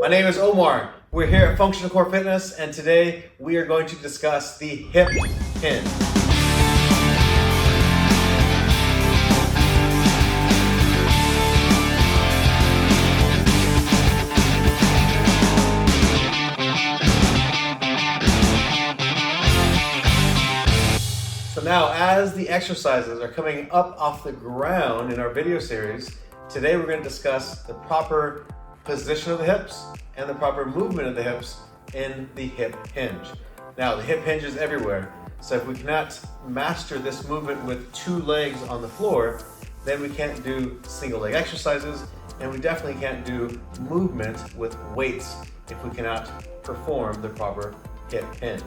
My name is Omar. We're here at Functional Core Fitness, and today we are going to discuss the hip hinge. So now, as the exercises are coming up off the ground in our video series, today we're going to discuss the proper position of the hips and the proper movement of the hips in the hip hinge. Now, the hip hinge is everywhere, so if we cannot master this movement with two legs on the floor, then we can't do single leg exercises, and we definitely can't do movement with weights if we cannot perform the proper hip hinge.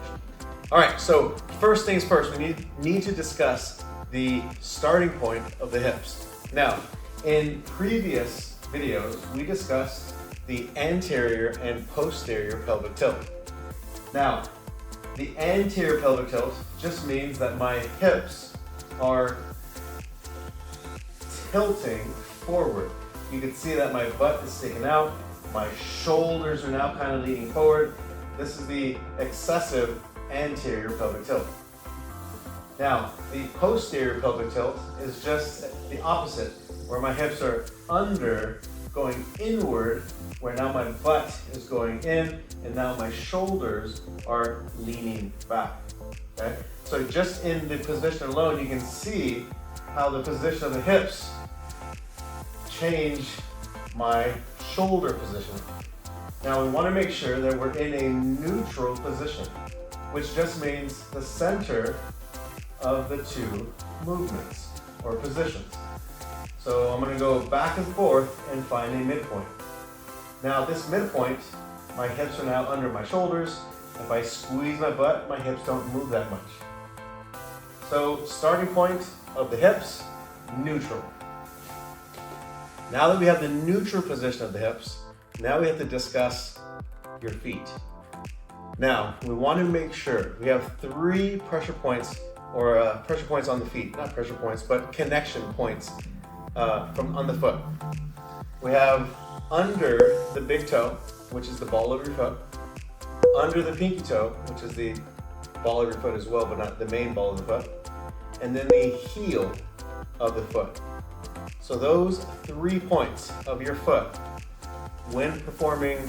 All right, so first things first, we need to discuss the starting point of the hips. Now, in previous videos, we discussed the anterior and posterior pelvic tilt. Now, the anterior pelvic tilt just means that my hips are tilting forward. You can see that my butt is sticking out, my shoulders are now kind of leaning forward. This is the excessive anterior pelvic tilt. Now, the posterior pelvic tilt is just the opposite, where my hips are under, going inward, where now my butt is going in, and now my shoulders are leaning back. Okay? So just in the position alone, you can see how the position of the hips change my shoulder position. Now we want to make sure that we're in a neutral position, which just means the center of the two movements or positions. So I'm going to go back and forth and find a midpoint. Now this midpoint, my hips are now under my shoulders. If I squeeze my butt, my hips don't move that much. So starting point of the hips, neutral. Now that we have the neutral position of the hips, now we have to discuss your feet. Now, we want to make sure we have three pressure points or pressure points on the feet, not pressure points, but connection points on the foot. We have under the big toe, which is the ball of your foot, under the pinky toe, which is the ball of your foot as well, but not the main ball of the foot, and then the heel of the foot. So those 3 points of your foot, when performing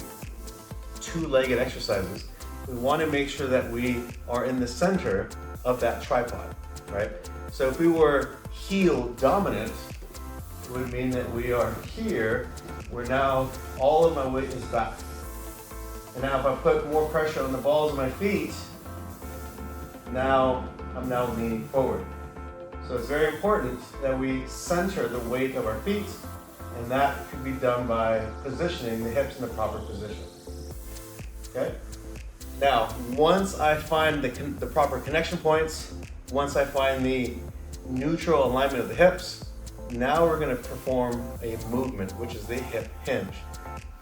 two-legged exercises, we want to make sure that we are in the center of that tripod, right? So if we were heel dominant, it would mean that we are here, where now all of my weight is back. And now if I put more pressure on the balls of my feet, now I'm leaning forward. So it's very important that we center the weight of our feet, and that can be done by positioning the hips in the proper position. Okay? Now, once I find the proper connection points, once I find the neutral alignment of the hips, now we're going to perform a movement, which is the hip hinge.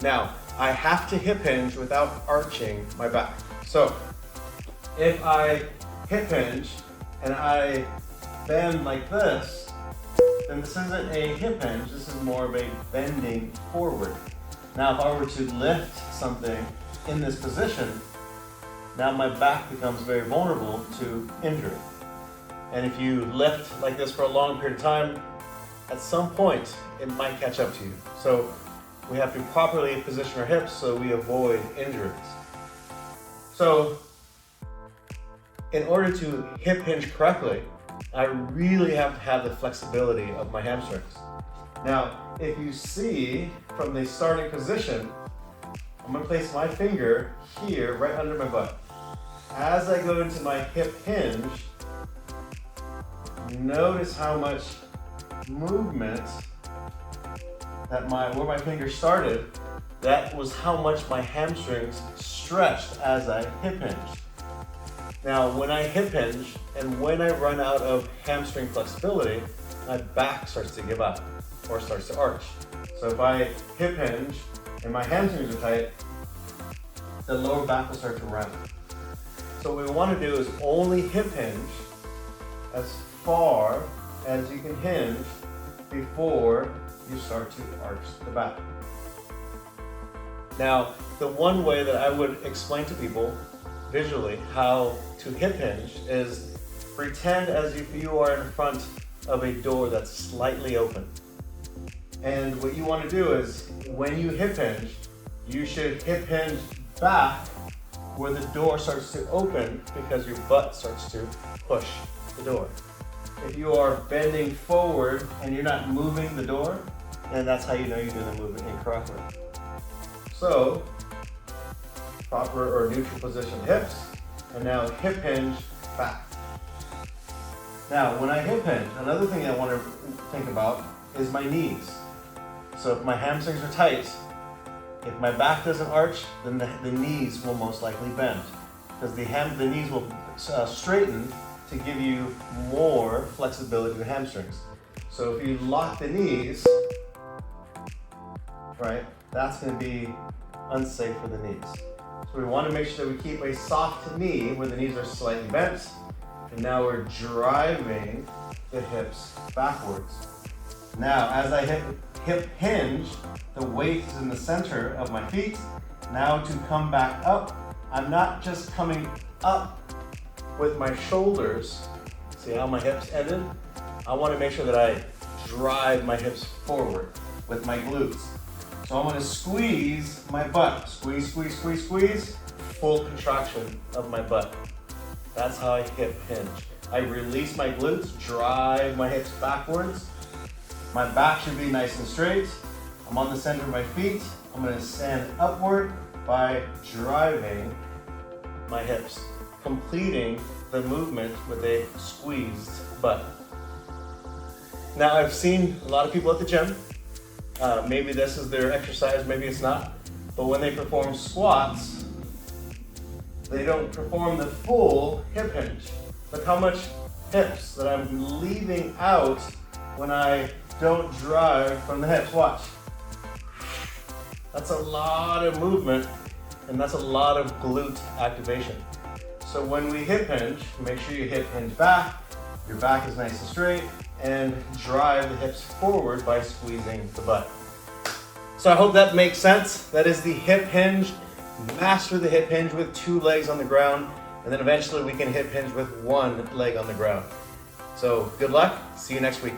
Now, I have to hip hinge without arching my back. So, if I hip hinge and I bend like this, then this isn't a hip hinge, this is more of a bending forward. Now, if I were to lift something in this position, now my back becomes very vulnerable to injury. And if you lift like this for a long period of time, at some point, it might catch up to you. So we have to properly position our hips so we avoid injuries. So in order to hip hinge correctly, I really have to have the flexibility of my hamstrings. Now, if you see from the starting position, I'm going to place my finger here right under my butt. As I go into my hip hinge, notice how much movement that where my finger started, that was how much my hamstrings stretched as I hip hinged. Now, when I hip hinge and when I run out of hamstring flexibility, my back starts to give up or starts to arch. So if I hip hinge and my hamstrings are tight, the lower back will start to round. So what we want to do is only hip hinge as far as you can hinge before you start to arch the back. Now, the one way that I would explain to people visually how to hip hinge is pretend as if you are in front of a door that's slightly open. And what you want to do is when you hip hinge, you should hip hinge back where the door starts to open because your butt starts to push the door. If you are bending forward and you're not moving the door, then that's how you know you're doing the movement incorrectly. So, proper or neutral position hips, and now hip hinge back. Now, when I hip hinge, another thing I want to think about is my knees. So if my hamstrings are tight, if my back doesn't arch, then the knees will most likely bend, because the knees will straighten to give you more flexibility to the hamstrings. So if you lock the knees, right, that's going to be unsafe for the knees. So we want to make sure that we keep a soft knee where the knees are slightly bent, and now we're driving the hips backwards. Now, as I hip hinge, the weight is in the center of my feet. Now to come back up, I'm not just coming up with my shoulders. See how my hips ended? I want to make sure that I drive my hips forward with my glutes. So I'm going to squeeze my butt. Squeeze, squeeze, squeeze, squeeze. Full contraction of my butt. That's how I hip hinge. I release my glutes, drive my hips backwards. My back should be nice and straight. I'm on the center of my feet. I'm going to stand upward by driving my hips, completing the movement with a squeezed butt. Now, I've seen a lot of people at the gym. Maybe this is their exercise, maybe it's not. But when they perform squats, they don't perform the full hip hinge. Look how much hips that I'm leaving out when I don't drive from the hips. Watch. That's a lot of movement, and that's a lot of glute activation. So when we hip hinge, make sure you hip hinge back, your back is nice and straight, and drive the hips forward by squeezing the butt. So I hope that makes sense. That is the hip hinge. Master the hip hinge with 2 legs on the ground, and then eventually we can hip hinge with 1 leg on the ground. So good luck. See you next week.